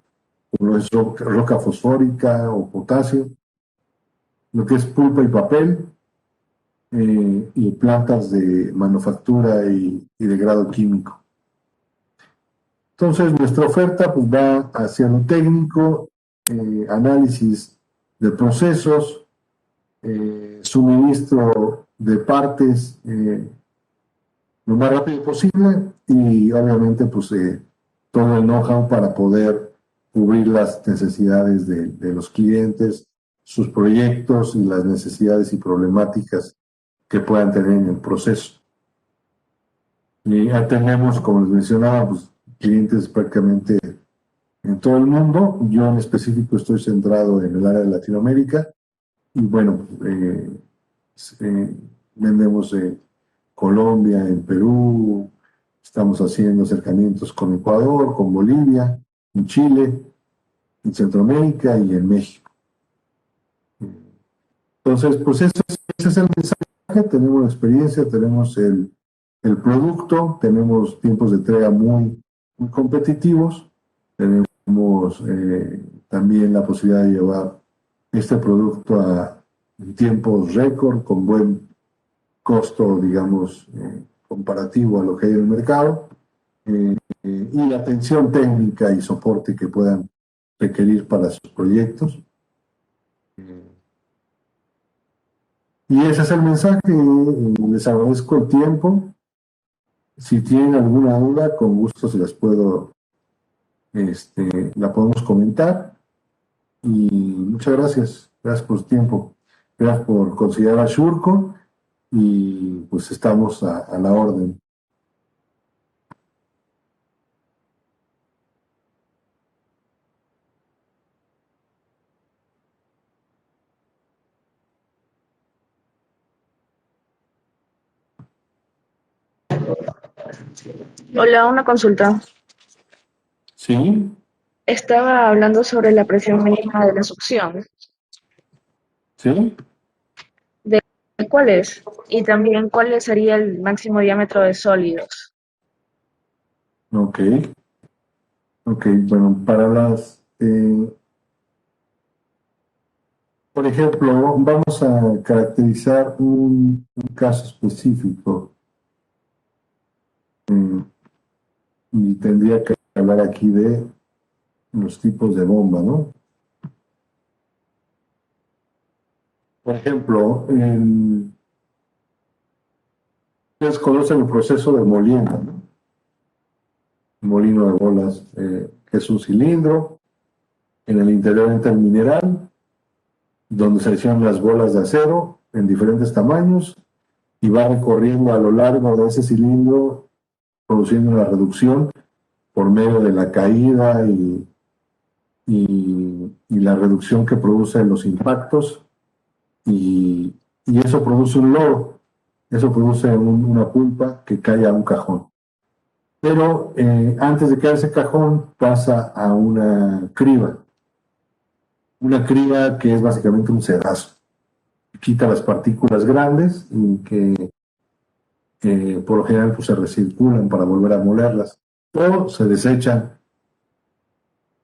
como es roca fosfórica o potasio, lo que es pulpa y papel, y plantas de manufactura y de grado químico. Entonces, nuestra oferta pues, va hacia lo técnico, análisis de procesos, suministro de partes lo más rápido posible y obviamente pues todo el know-how para poder cubrir las necesidades de los clientes, sus proyectos y las necesidades y problemáticas que puedan tener en el proceso. Y ya tenemos, como les mencionaba, pues, clientes prácticamente en todo el mundo. Yo en específico estoy centrado en el área de Latinoamérica y bueno, vendemos en Colombia, en Perú, estamos haciendo acercamientos con Ecuador, con Bolivia, en Chile, en Centroamérica y en México. Entonces, pues ese es el mensaje. Tenemos experiencia, tenemos el producto, tenemos tiempos de entrega muy competitivos, tenemos también la posibilidad de llevar este producto a tiempos récord, con buen costo, digamos, comparativo a lo que hay en el mercado, y atención técnica y soporte que puedan requerir para sus proyectos. Y ese es el mensaje. Les agradezco el tiempo. Si tienen alguna duda, con gusto se las puedo, la podemos comentar. Y muchas gracias. Gracias por su tiempo. Gracias por considerar a Shurco. Y pues estamos a la orden. Hola, una consulta. ¿Sí? Estaba hablando sobre la presión mínima de la succión. ¿Sí? ¿De cuál es? Y también cuál sería el máximo diámetro de sólidos. Ok. Ok, bueno, para las... por ejemplo, vamos a caracterizar un caso específico. Y tendría que hablar aquí de los tipos de bomba, ¿no? Por ejemplo, ustedes conocen el proceso de molienda, ¿no? Molino de bolas, que es un cilindro. En el interior entra el mineral, donde se adicionan las bolas de acero en diferentes tamaños y va recorriendo a lo largo de ese cilindro, produciendo una reducción por medio de la caída y la reducción que producen los impactos, y eso produce un lodo, eso produce una pulpa que cae a un cajón. Pero antes de caer ese cajón pasa a una criba que es básicamente un sedazo. Quita las partículas grandes y que por lo general pues, se recirculan para volver a molerlas, o se desechan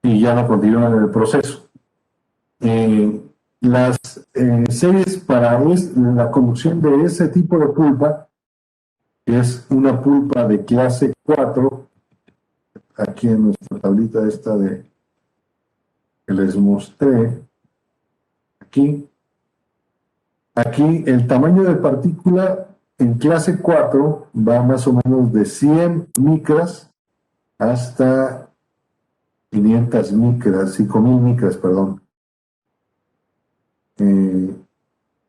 y ya no continúan en el proceso. Las series para la conducción de ese tipo de pulpa, que es una pulpa de clase 4, aquí en nuestra tablita esta que les mostré, aquí el tamaño de partícula en clase 4 va más o menos de 100 micras hasta 500 micras, 5000 micras, perdón.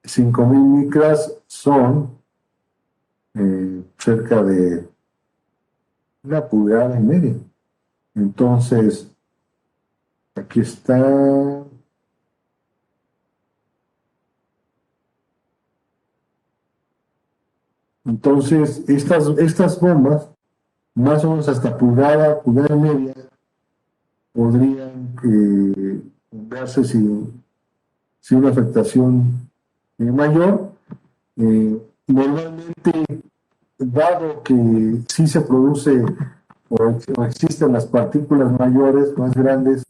5000 micras son cerca de 1,5 pulgadas. Entonces, aquí está. Entonces, estas bombas, más o menos hasta pulgada, pulgada y media, podrían darse sin una afectación mayor. Normalmente, dado que sí se produce o existen las partículas mayores, más grandes,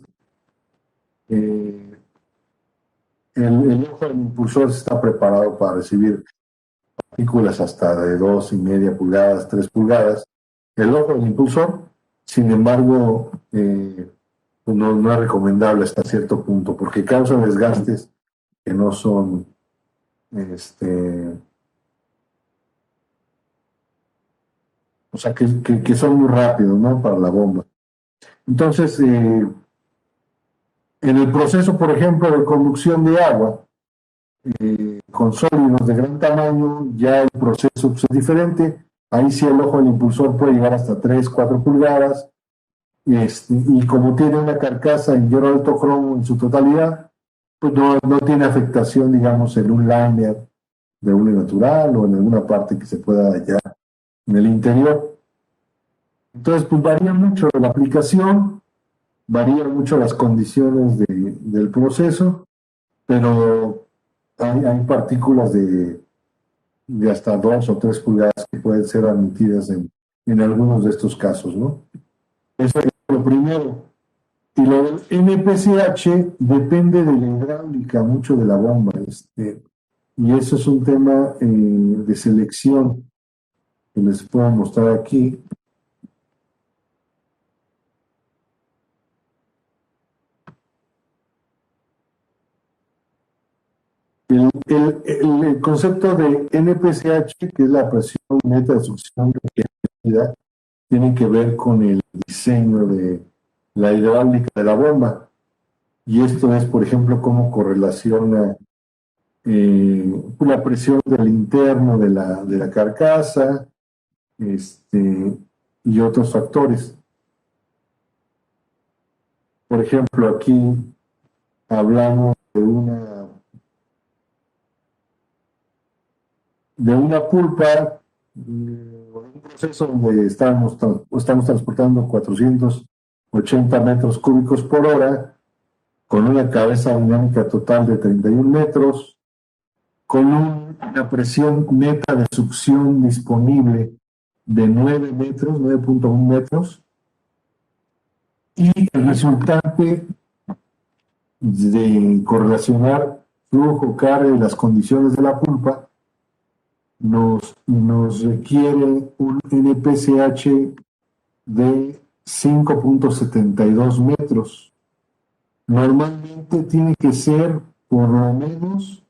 eh, el ojo del impulsor está preparado para recibir partículas hasta de 2,5 pulgadas, 3 pulgadas. El ojo del impulsor, sin embargo, pues no es recomendable hasta cierto punto porque causa desgastes que no son, o sea, que son muy rápidos, ¿no? Para la bomba. Entonces, en el proceso, por ejemplo, de conducción de agua, con sólidos de gran tamaño, ya el proceso pues, es diferente. Ahí sí el ojo del impulsor puede llegar hasta 3, 4 pulgadas. Y como tiene una carcasa en hierro alto cromo en su totalidad, pues no tiene afectación, digamos, en un liner de hule natural o en alguna parte que se pueda hallar en el interior. Entonces, pues varía mucho la aplicación, varía mucho las condiciones del proceso, pero hay partículas de hasta 2 o 3 pulgadas que pueden ser admitidas en algunos de estos casos, ¿no? Eso es lo primero. Y lo del NPCH depende de la hidráulica, mucho de la bomba. Y eso es un tema de selección que les puedo mostrar aquí. El concepto de NPCH, que es la presión neta de succión requerida, tiene que ver con el diseño de la hidráulica de la bomba. Y esto es, por ejemplo, cómo correlaciona la presión del interno de la carcasa, y otros factores. Por ejemplo, aquí hablamos de una pulpa, un proceso donde estamos transportando 480 metros cúbicos por hora, con una cabeza dinámica total de 31 metros, con una presión neta de succión disponible de 9 metros, 9,1 metros, y el resultante de correlacionar flujo, carga y las condiciones de la pulpa nos requiere un NPCH de 5,72 metros. Normalmente tiene que ser por lo menos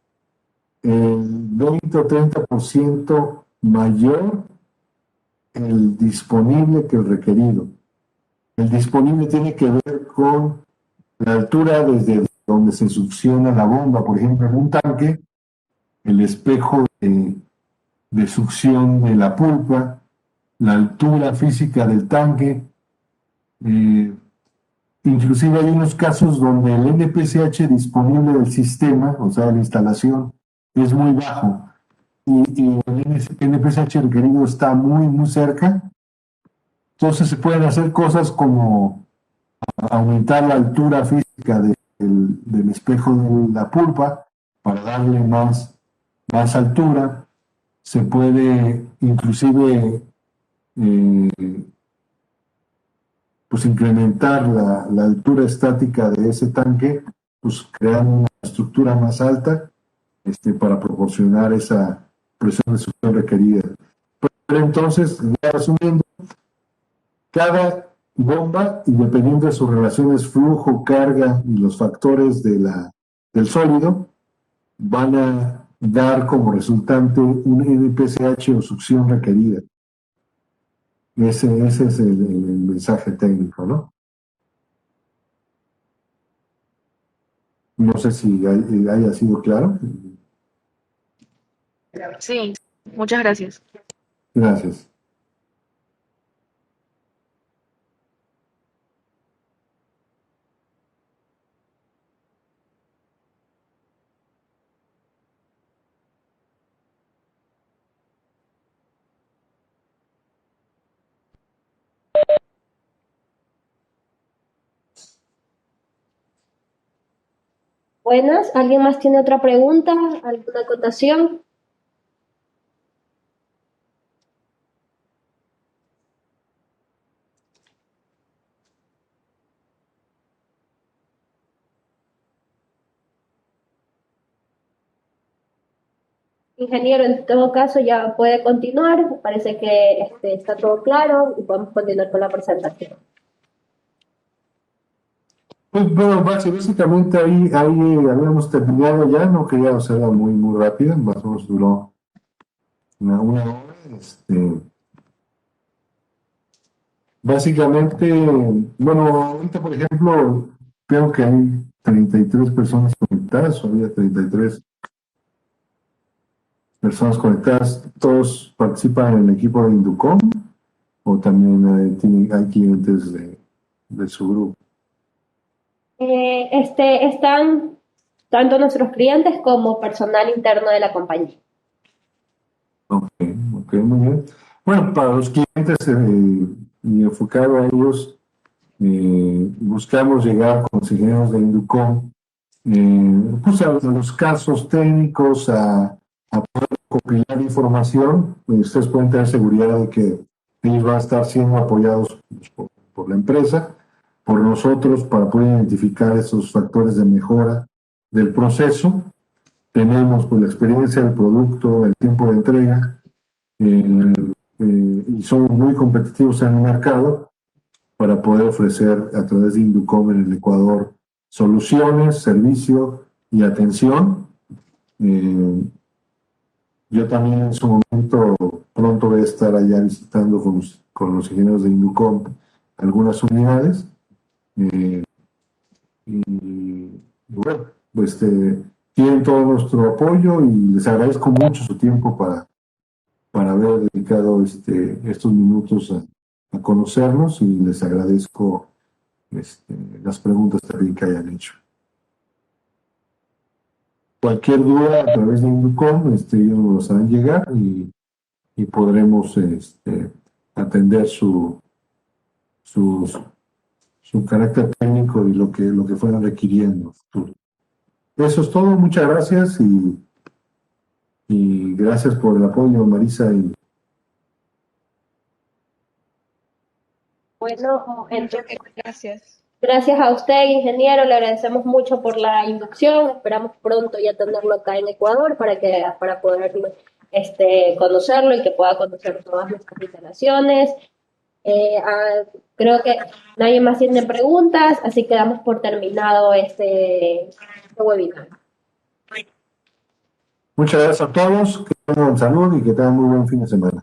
el 20 o 30% mayor el disponible que el requerido. El disponible tiene que ver con la altura desde donde se succiona la bomba. Por ejemplo, en un tanque, el espejo de succión de la pulpa, la altura física del tanque. Inclusive hay unos casos donde el NPCH disponible del sistema, o sea, la instalación, es muy bajo y el NPCH requerido está muy, muy cerca. Entonces se pueden hacer cosas como aumentar la altura física del espejo de la pulpa para darle más altura. Se puede inclusive pues incrementar la altura estática de ese tanque, pues crear una estructura más alta para proporcionar esa presión de succión requerida. Pero entonces, ya resumiendo, cada bomba, dependiendo de sus relaciones flujo, carga y los factores del sólido, van a dar como resultante un NPCH o succión requerida. Ese es el mensaje técnico, ¿no? No sé si haya sido claro. Sí, muchas gracias. Gracias. Buenas, ¿alguien más tiene otra pregunta? ¿Alguna acotación? Ingeniero, en todo caso ya puede continuar. Me parece que está todo claro y podemos continuar con la presentación. Pues, bueno, básicamente ahí habíamos terminado ya, no quería hacerla muy rápida, más o menos duró una hora. Básicamente, bueno, ahorita por ejemplo, creo que hay 33 personas conectadas, o había 33 personas conectadas, todos participan en el equipo de Inducom, o también hay clientes de su grupo. Están tanto nuestros clientes como personal interno de la compañía. Ok, muy bien. Bueno, para los clientes y enfocado a ellos, buscamos llegar con los ingenieros de Inducom pues a los casos técnicos, a poder compilar información. Ustedes pueden tener seguridad de que ellos van a estar siendo apoyados pues, por la empresa, por nosotros, para poder identificar esos factores de mejora del proceso. Tenemos pues, la experiencia del producto, el tiempo de entrega, y somos muy competitivos en el mercado para poder ofrecer a través de Inducom en el Ecuador soluciones, servicio y atención. Yo también en su momento pronto voy a estar allá visitando con los ingenieros de Inducom algunas unidades. Y bueno, pues tienen todo nuestro apoyo y les agradezco mucho su tiempo para haber dedicado estos minutos a conocernos y les agradezco las preguntas también que hayan hecho. Cualquier duda a través de Inducom, ellos nos harán llegar y podremos atender su carácter técnico y lo que fueran requiriendo. Eso es todo, muchas gracias y gracias por el apoyo, Marisa. Bueno, entonces, Gracias. gracias a usted, ingeniero, le agradecemos mucho por la inducción. Esperamos pronto ya tenerlo acá en Ecuador para poder conocerlo y que pueda conocer todas nuestras instalaciones. Creo que nadie más tiene preguntas, así que damos por terminado este webinar. Muchas gracias a todos, que tengan salud y que tengan muy buen fin de semana.